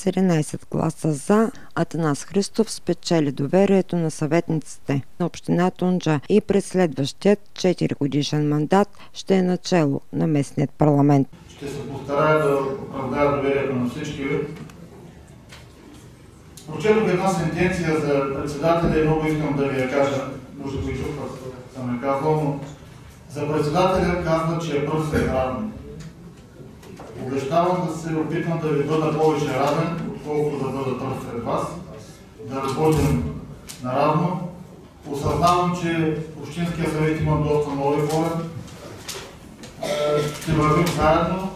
С 11 гласа за, Атанас Христов спечели доверието на съветниците на община Тунджа и през следващият 4-годишен мандат ще е начело на местният парламент. Ще се постарая да оправдая доверието на всички ви. Прочетох една сентенция за председателя и много искам да ви я кажа. Може би чух, съм я казал, но за председателя казва, че е пръв сред равни. Обещавам да се опитам да ви бъда повече равен, отколкото да бъда пръв сред вас, да работим наравно. Осъзнавам, че Общинския съвет има доста нови хора. Ще вървим заедно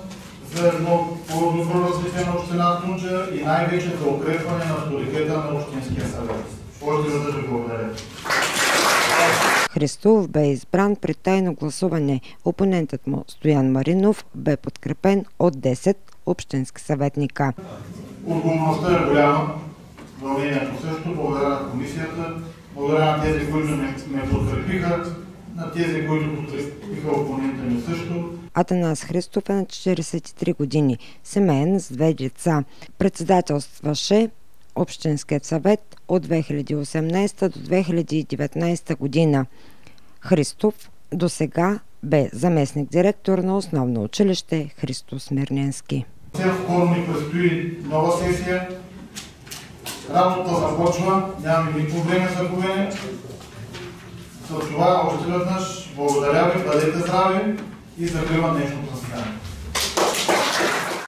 за едно по-добро развитие на община Тунджа и най-вече за укрепване на авторитета на Общинския съвет. Още веднъж ви благодаря. Христов бе избран при тайно гласуване. Опонентът му Стоян Маринов бе подкрепен от 10 общински съветника. Отговорността е голяма, вълнението също. Благодаря на комисията, благодаря на тези, които ме подкрепиха, на тези, които подкрепиха опонента ми също. Атанас Христов е на 43 години, семеен с 2 деца. Председателстваше Общинският съвет от 2018 до 2019 година. Христов досега бе заместник-директор на основно училище Христо Смирненски. Скоро ни предстои нова сесия. Работата започва, нямаме никакво време за губене. За това още веднъж благодаря ви, бъдете здрави и закривам днешното заседание.